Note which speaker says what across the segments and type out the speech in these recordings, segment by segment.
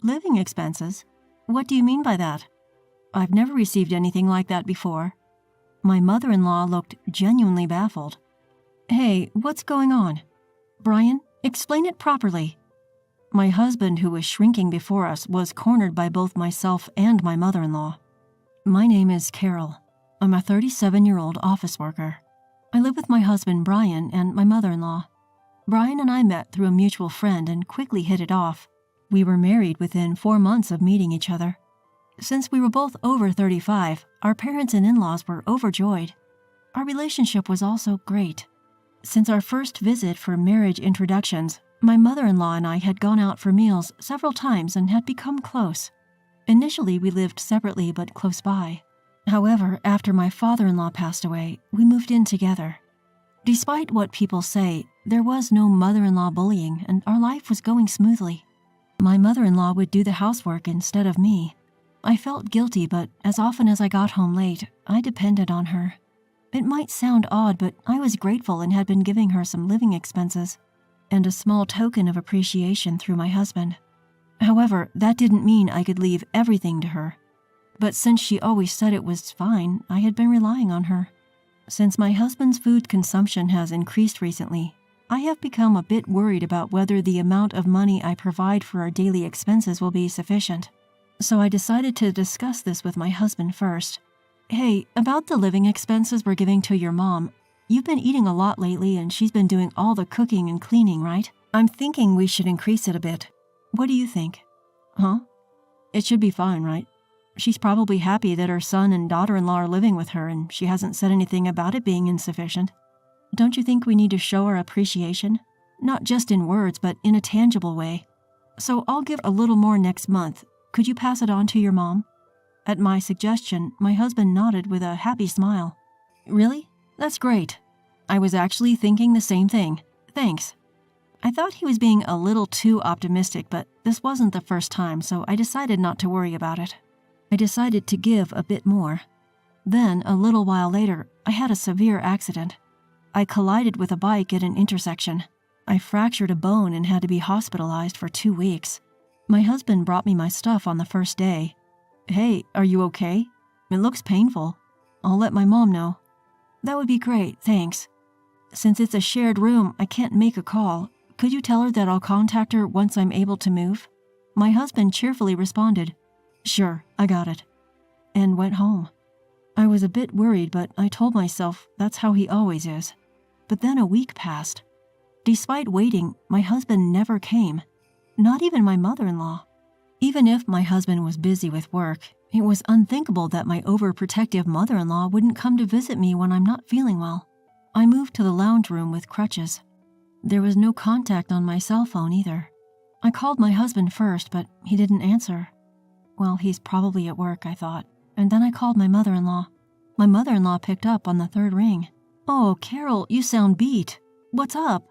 Speaker 1: Living expenses? What do you mean by that? I've never received anything like that before. My mother-in-law looked genuinely baffled. Hey, what's going on? Brian, explain it properly. My husband, who was shrinking before us, was cornered by both myself and my mother-in-law. My name is Carol. I'm a 37-year-old office worker. I live with my husband, Brian, and my mother-in-law. Brian and I met through a mutual friend and quickly hit it off. We were married within 4 months of meeting each other. Since we were both over 35, our parents and in-laws were overjoyed. Our relationship was also great. Since our first visit for marriage introductions, my mother-in-law and I had gone out for meals several times and had become close. Initially, we lived separately but close by. However, after my father-in-law passed away, we moved in together. Despite what people say, there was no mother-in-law bullying and our life was going smoothly. My mother-in-law would do the housework instead of me. I felt guilty, but as often as I got home late, I depended on her. It might sound odd, but I was grateful and had been giving her some living expenses and a small token of appreciation through my husband. However, that didn't mean I could leave everything to her. But since she always said it was fine, I had been relying on her. Since my husband's food consumption has increased recently, I have become a bit worried about whether the amount of money I provide for our daily expenses will be sufficient. So I decided to discuss this with my husband first. Hey, about the living expenses we're giving to your mom, you've been eating a lot lately and she's been doing all the cooking and cleaning, right? I'm thinking we should increase it a bit. What do you think? Huh? It should be fine, right? She's probably happy that her son and daughter-in-law are living with her and she hasn't said anything about it being insufficient. Don't you think we need to show our appreciation? Not just in words, but in a tangible way. So I'll give a little more next month. Could you pass it on to your mom? At my suggestion, my husband nodded with a happy smile. Really? That's great. I was actually thinking the same thing. Thanks. I thought he was being a little too optimistic, but this wasn't the first time, so I decided not to worry about it. I decided to give a bit more. Then, a little while later, I had a severe accident. I collided with a bike at an intersection. I fractured a bone and had to be hospitalized for 2 weeks. My husband brought me my stuff on the first day. Hey, are you okay? It looks painful. I'll let my mom know. That would be great, thanks. Since it's a shared room, I can't make a call. Could you tell her that I'll contact her once I'm able to move? My husband cheerfully responded, Sure, I got it, and went home. I was a bit worried, but I told myself that's how he always is. But then a week passed. Despite waiting, my husband never came. Not even my mother-in-law. Even if my husband was busy with work, it was unthinkable that my overprotective mother-in-law wouldn't come to visit me when I'm not feeling well. I moved to the lounge room with crutches. There was no contact on my cell phone either. I called my husband first, but he didn't answer. Well, he's probably at work, I thought, and then I called my mother-in-law. My mother-in-law picked up on the third ring. Oh, Carol, you sound beat. What's up?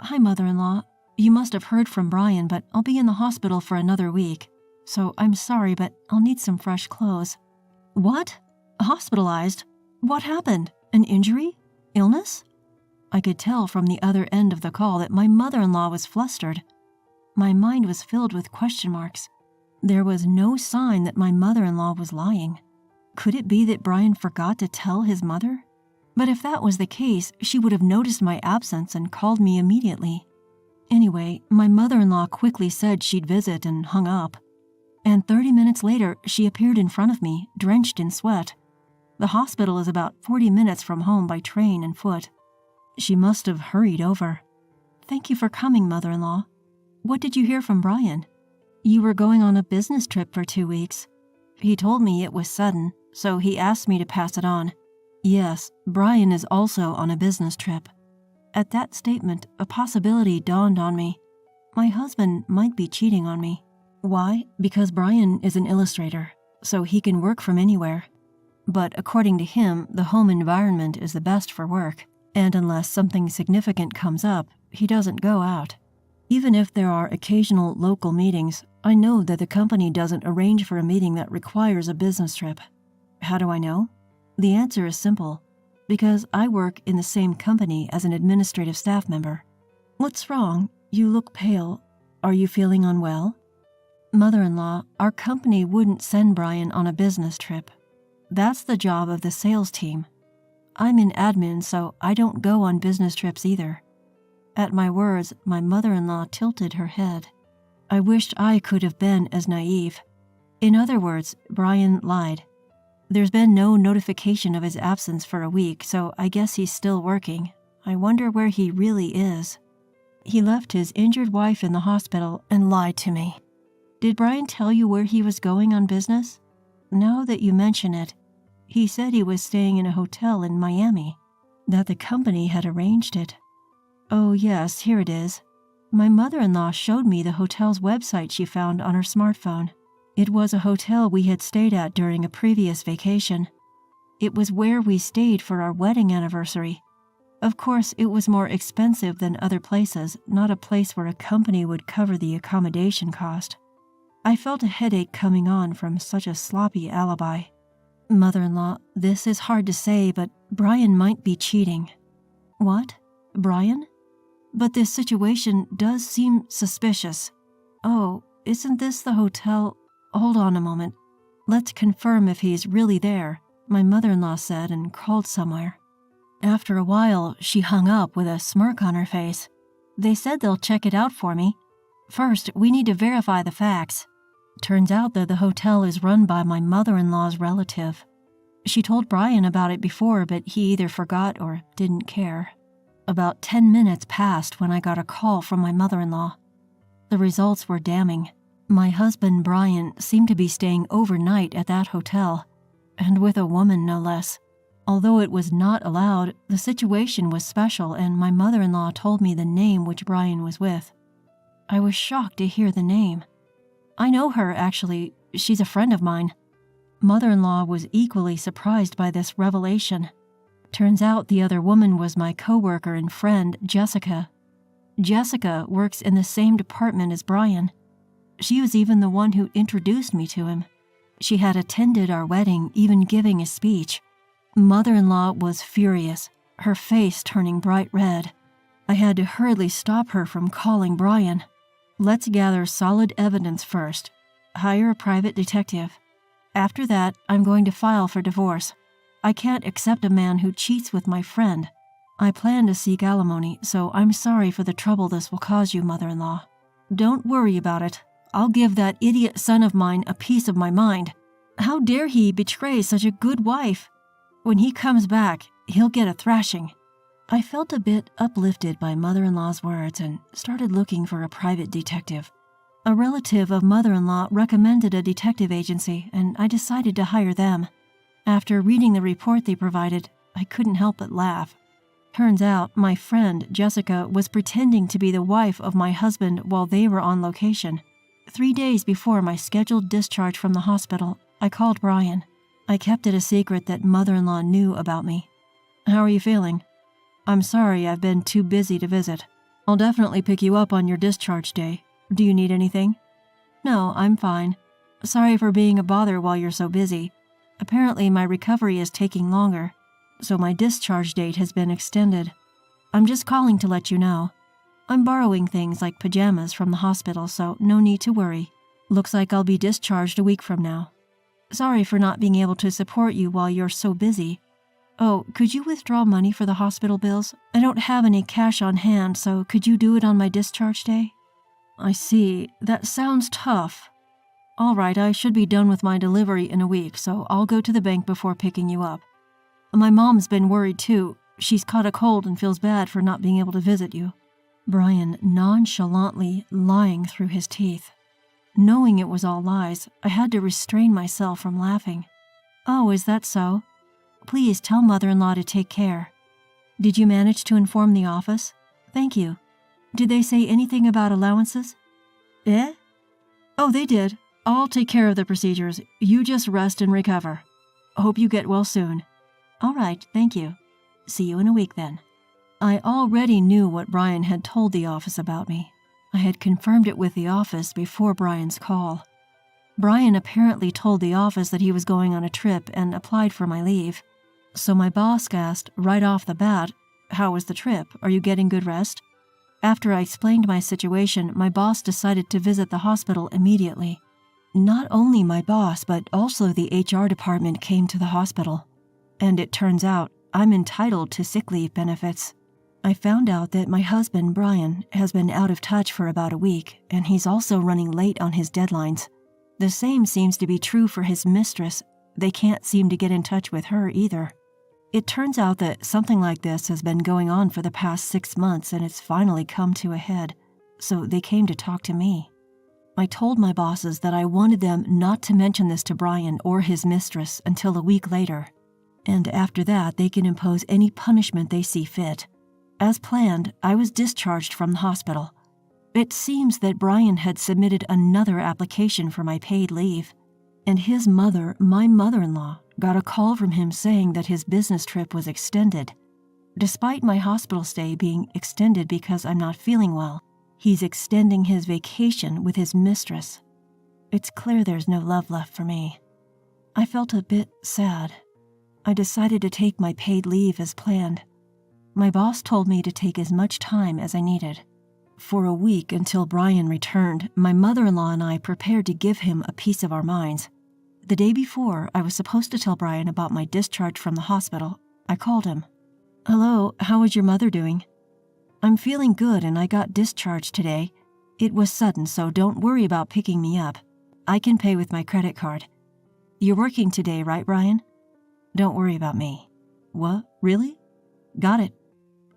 Speaker 1: Hi, mother-in-law. You must have heard from Brian, but I'll be in the hospital for another week. So I'm sorry, but I'll need some fresh clothes. What? Hospitalized? What happened? An injury? Illness? I could tell from the other end of the call that my mother-in-law was flustered. My mind was filled with question marks. There was no sign that my mother-in-law was lying. Could it be that Brian forgot to tell his mother? But if that was the case, she would have noticed my absence and called me immediately. Anyway, my mother-in-law quickly said she'd visit and hung up. And 30 minutes later, she appeared in front of me, drenched in sweat. The hospital is about 40 minutes from home by train and foot. She must have hurried over. Thank you for coming, mother-in-law. What did you hear from Brian? You were going on a business trip for 2 weeks. He told me it was sudden, so he asked me to pass it on. Yes, Brian is also on a business trip. At that statement, a possibility dawned on me. My husband might be cheating on me. Why? Because Brian is an illustrator, so he can work from anywhere. But according to him, the home environment is the best for work, and unless something significant comes up, he doesn't go out. Even if there are occasional local meetings, I know that the company doesn't arrange for a meeting that requires a business trip. How do I know? The answer is simple. Because I work in the same company as an administrative staff member. What's wrong? You look pale. Are you feeling unwell? Mother-in-law, our company wouldn't send Brian on a business trip. That's the job of the sales team. I'm in admin, so I don't go on business trips either. At my words, my mother-in-law tilted her head. I wished I could have been as naive. In other words, Brian lied. There's been no notification of his absence for a week, so I guess he's still working. I wonder where he really is. He left his injured wife in the hospital and lied to me. Did Brian tell you where he was going on business? Now that you mention it, he said he was staying in a hotel in Miami, that the company had arranged it. Oh yes, here it is. My mother-in-law showed me the hotel's website she found on her smartphone. It was a hotel we had stayed at during a previous vacation. It was where we stayed for our wedding anniversary. Of course, it was more expensive than other places, not a place where a company would cover the accommodation cost. I felt a headache coming on from such a sloppy alibi. Mother-in-law, this is hard to say, but Brian might be cheating. What? Brian? But this situation does seem suspicious. Oh, isn't this the hotel? Hold on a moment. Let's confirm if he's really there, my mother-in-law said and called somewhere. After a while, she hung up with a smirk on her face. They said they'll check it out for me. First, we need to verify the facts. Turns out that the hotel is run by my mother-in-law's relative. She told Brian about it before, but he either forgot or didn't care. About 10 minutes passed when I got a call from my mother-in-law. The results were damning. My husband, Brian, seemed to be staying overnight at that hotel, and with a woman no less. Although it was not allowed, the situation was special, and my mother-in-law told me the name which Brian was with. I was shocked to hear the name. I know her, actually. She's a friend of mine. Mother-in-law was equally surprised by this revelation. Turns out the other woman was my coworker and friend, Jessica. Jessica works in the same department as Brian. She was even the one who introduced me to him. She had attended our wedding, even giving a speech. Mother-in-law was furious, her face turning bright red. I had to hurriedly stop her from calling Brian. Let's gather solid evidence first. Hire a private detective. After that, I'm going to file for divorce. I can't accept a man who cheats with my friend. I plan to seek alimony, so I'm sorry for the trouble this will cause you, mother-in-law. Don't worry about it. I'll give that idiot son of mine a piece of my mind. How dare he betray such a good wife? When he comes back, he'll get a thrashing. I felt a bit uplifted by mother-in-law's words and started looking for a private detective. A relative of mother-in-law recommended a detective agency, and I decided to hire them. After reading the report they provided, I couldn't help but laugh. Turns out my friend, Jessica, was pretending to be the wife of my husband while they were on location. 3 days before my scheduled discharge from the hospital, I called Brian. I kept it a secret that mother-in-law knew about me. How are you feeling? I'm sorry I've been too busy to visit. I'll definitely pick you up on your discharge day. Do you need anything? No, I'm fine. Sorry for being a bother while you're so busy. Apparently my recovery is taking longer, so my discharge date has been extended. I'm just calling to let you know. I'm borrowing things like pajamas from the hospital, so no need to worry. Looks like I'll be discharged a week from now. Sorry for not being able to support you while you're so busy. Oh, could you withdraw money for the hospital bills? I don't have any cash on hand, so could you do it on my discharge day? I see. That sounds tough. All right, I should be done with my delivery in a week, so I'll go to the bank before picking you up. My mom's been worried too. She's caught a cold and feels bad for not being able to visit you. Brian nonchalantly lying through his teeth. Knowing it was all lies, I had to restrain myself from laughing. Oh, is that so? Please tell mother-in-law to take care. Did you manage to inform the office? Thank you. Did they say anything about allowances? Eh? Oh, they did. I'll take care of the procedures. You just rest and recover. Hope you get well soon. All right, thank you. See you in a week then. I already knew what Brian had told the office about me. I had confirmed it with the office before Brian's call. Brian apparently told the office that he was going on a trip and applied for my leave. So my boss asked right off the bat, "How was the trip? Are you getting good rest?" After I explained my situation, my boss decided to visit the hospital immediately. Not only my boss, but also the HR department came to the hospital. And it turns out I'm entitled to sick leave benefits. I found out that my husband, Brian, has been out of touch for about a week, and he's also running late on his deadlines. The same seems to be true for his mistress. They can't seem to get in touch with her either. It turns out that something like this has been going on for the past 6 months, and it's finally come to a head, so they came to talk to me. I told my bosses that I wanted them not to mention this to Brian or his mistress until a week later, and after that they can impose any punishment they see fit. As planned, I was discharged from the hospital. It seems that Brian had submitted another application for my paid leave, and his mother, my mother-in-law, got a call from him saying that his business trip was extended. Despite my hospital stay being extended because I'm not feeling well, he's extending his vacation with his mistress. It's clear there's no love left for me. I felt a bit sad. I decided to take my paid leave as planned. My boss told me to take as much time as I needed. For a week until Brian returned, my mother-in-law and I prepared to give him a piece of our minds. The day before, I was supposed to tell Brian about my discharge from the hospital. I called him. "Hello, how is your mother doing?" "I'm feeling good and I got discharged today. It was sudden, so don't worry about picking me up. I can pay with my credit card." "You're working today, right, Brian?" "Don't worry about me." "What? Really?" "Got it.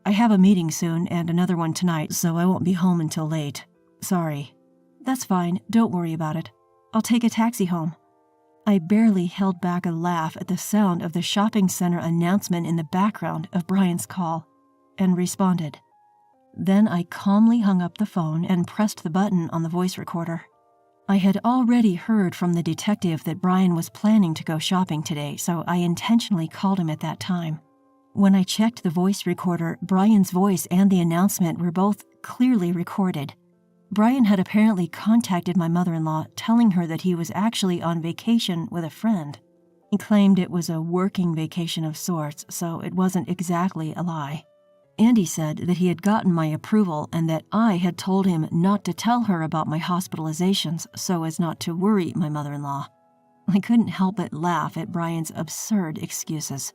Speaker 1: I have a meeting soon and another one tonight, so I won't be home until late. Sorry." "That's fine. Don't worry about it. I'll take a taxi home." I barely held back a laugh at the sound of the shopping center announcement in the background of Brian's call, and responded. Then I calmly hung up the phone and pressed the button on the voice recorder. I had already heard from the detective that Brian was planning to go shopping today, so I intentionally called him at that time. When I checked the voice recorder, Brian's voice and the announcement were both clearly recorded. Brian had apparently contacted my mother-in-law, telling her that he was actually on vacation with a friend. He claimed it was a working vacation of sorts, so it wasn't exactly a lie. And he said that he had gotten my approval and that I had told him not to tell her about my hospitalizations so as not to worry my mother-in-law. I couldn't help but laugh at Brian's absurd excuses.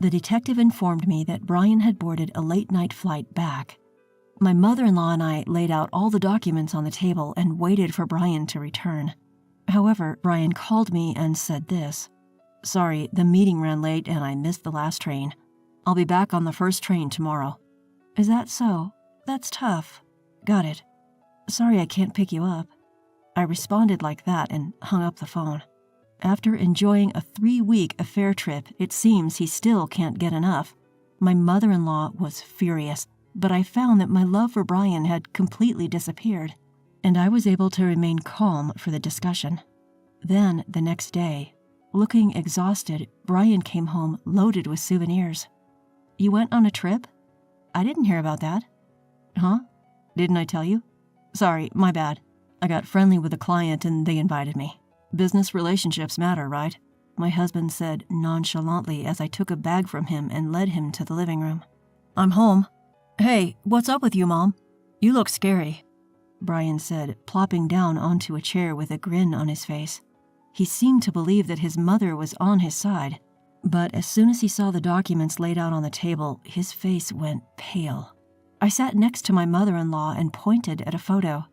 Speaker 1: The detective informed me that Brian had boarded a late-night flight back. My mother-in-law and I laid out all the documents on the table and waited for Brian to return. However, Brian called me and said this. "Sorry, the meeting ran late and I missed the last train. I'll be back on the first train tomorrow." "Is that so? That's tough." "Got it. Sorry I can't pick you up." I responded like that and hung up the phone. After enjoying a 3-week affair trip, it seems he still can't get enough. My mother-in-law was furious, but I found that my love for Brian had completely disappeared, and I was able to remain calm for the discussion. Then, the next day, looking exhausted, Brian came home loaded with souvenirs. "You went on a trip? I didn't hear about that." "Huh? Didn't I tell you? Sorry, my bad. I got friendly with a client and they invited me. Business relationships matter, right?" my husband said nonchalantly as I took a bag from him and led him to the living room. "I'm home." "Hey, what's up with you, Mom? You look scary," Brian said, plopping down onto a chair with a grin on his face. He seemed to believe that his mother was on his side, but as soon as he saw the documents laid out on the table, his face went pale. I sat next to my mother-in-law and pointed at a photo.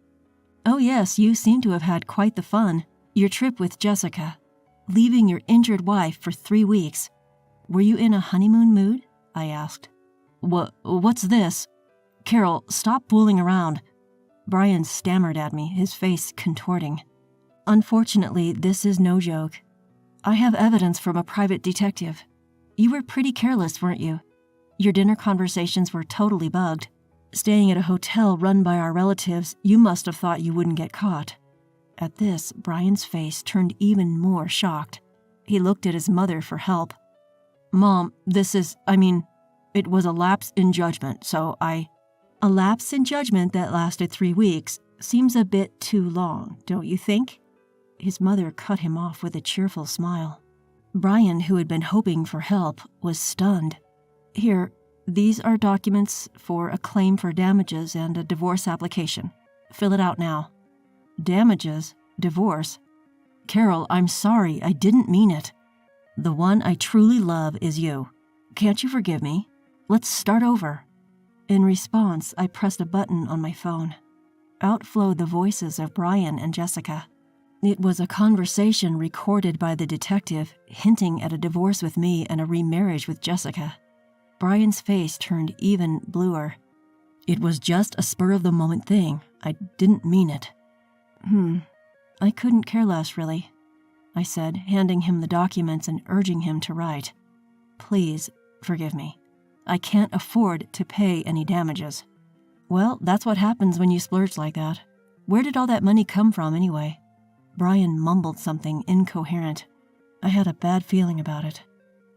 Speaker 1: "Oh yes, you seem to have had quite the fun. Your trip with Jessica. Leaving your injured wife for 3 weeks. Were you in a honeymoon mood?" I asked. What's this? Carol, stop fooling around." Brian stammered at me, his face contorting. "Unfortunately, this is no joke. I have evidence from a private detective. You were pretty careless, weren't you? Your dinner conversations were totally bugged. Staying at a hotel run by our relatives, you must have thought you wouldn't get caught." At this, Brian's face turned even more shocked. He looked at his mother for help. "Mom, it was a lapse in judgment, so I—" "A lapse in judgment that lasted 3 weeks seems a bit too long, don't you think?" His mother cut him off with a cheerful smile. Brian, who had been hoping for help, was stunned. "Here, These are documents for a claim for damages and a divorce application. Fill it out now." "Damages? Divorce? Carol, I'm sorry, I didn't mean it. The one I truly love is you. Can't you forgive me? Let's start over." In response, I pressed a button on my phone. Out flowed the voices of Brian and Jessica. It was a conversation recorded by the detective, hinting at a divorce with me and a remarriage with Jessica. Brian's face turned even bluer. "It was just a spur-of-the-moment thing. I didn't mean it." I couldn't care less, really," I said, handing him the documents and urging him to write. "Please, forgive me. I can't afford to pay any damages." "Well, that's what happens when you splurge like that. Where did all that money come from, anyway?" Brian mumbled something incoherent. I had a bad feeling about it.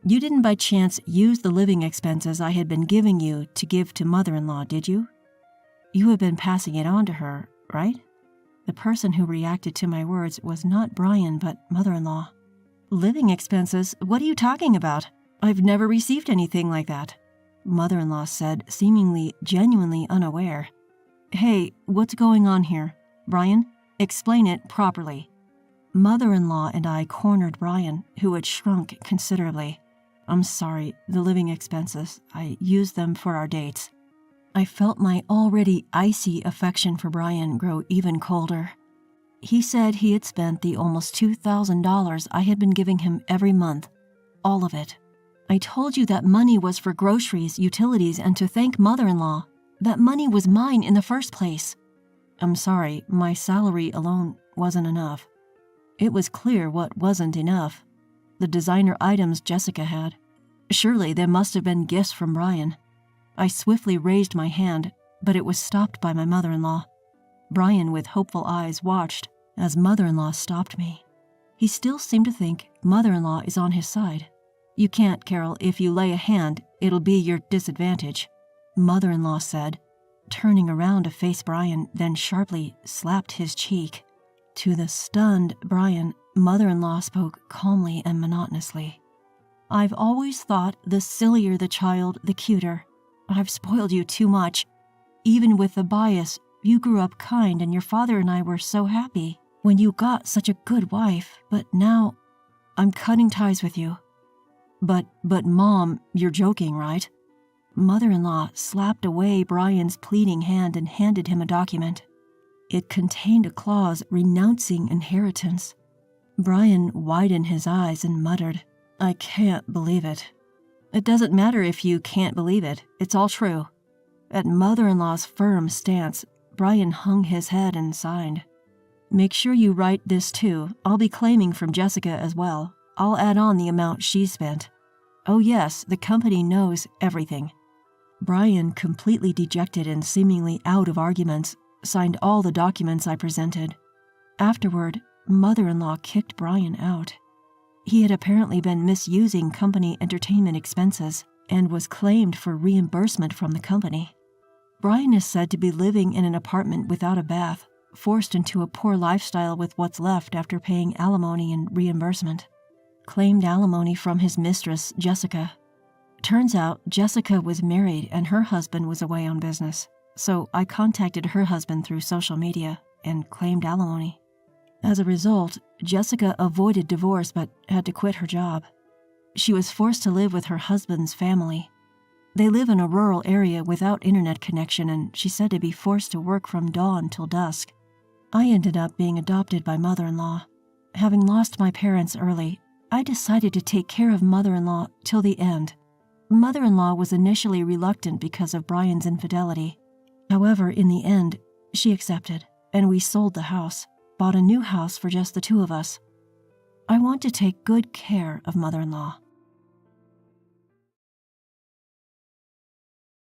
Speaker 1: "You didn't by chance use the living expenses I had been giving you to give to mother-in-law, did you? You have been passing it on to her, right?" The person who reacted to my words was not Brian, but mother-in-law. "Living expenses? What are you talking about? I've never received anything like that," mother-in-law said, seemingly genuinely unaware. "Hey, what's going on here? Brian, explain it properly." Mother-in-law and I cornered Brian, who had shrunk considerably. "I'm sorry, the living expenses. I used them for our dates." I felt my already icy affection for Brian grow even colder. He said he had spent the almost $2,000 I had been giving him every month. All of it. "I told you that money was for groceries, utilities, and to thank mother-in-law. That money was mine in the first place." "I'm sorry, my salary alone wasn't enough." It was clear what wasn't enough. The designer items Jessica had. Surely they must have been gifts from Brian. I swiftly raised my hand, but it was stopped by my mother-in-law. Brian, with hopeful eyes, watched as mother-in-law stopped me. He still seemed to think mother-in-law is on his side. "You can't, Carol. If you lay a hand, it'll be your disadvantage," mother-in-law said, turning around to face Brian, then sharply slapped his cheek. To the stunned Brian, mother-in-law spoke calmly and monotonously. "I've always thought the sillier the child, the cuter. I've spoiled you too much. Even with the bias, you grew up kind and your father and I were so happy when you got such a good wife. But now, I'm cutting ties with you." But Mom, you're joking, right?" Mother-in-law slapped away Brian's pleading hand and handed him a document. It contained a clause renouncing inheritance. Brian widened his eyes and muttered, "I can't believe it." "It doesn't matter if you can't believe it. It's all true." At mother-in-law's firm stance, Brian hung his head and signed. "Make sure you write this too. I'll be claiming from Jessica as well. I'll add on the amount she spent. Oh yes, the company knows everything." Brian, completely dejected and seemingly out of arguments, signed all the documents I presented. Afterward, mother-in-law kicked Brian out. He had apparently been misusing company entertainment expenses and was claimed for reimbursement from the company. Brian is said to be living in an apartment without a bath, forced into a poor lifestyle with what's left after paying alimony and reimbursement. Claimed alimony from his mistress, Jessica. Turns out Jessica was married and her husband was away on business, so I contacted her husband through social media and claimed alimony. As a result, Jessica avoided divorce but had to quit her job. She was forced to live with her husband's family. They live in a rural area without internet connection, and she's said to be forced to work from dawn till dusk. I ended up being adopted by mother-in-law. Having lost my parents early, I decided to take care of mother-in-law till the end. Mother-in-law was initially reluctant because of Brian's infidelity. However, in the end, she accepted, and we sold the house, bought a new house for just the two of us. I want to take good care of mother-in-law.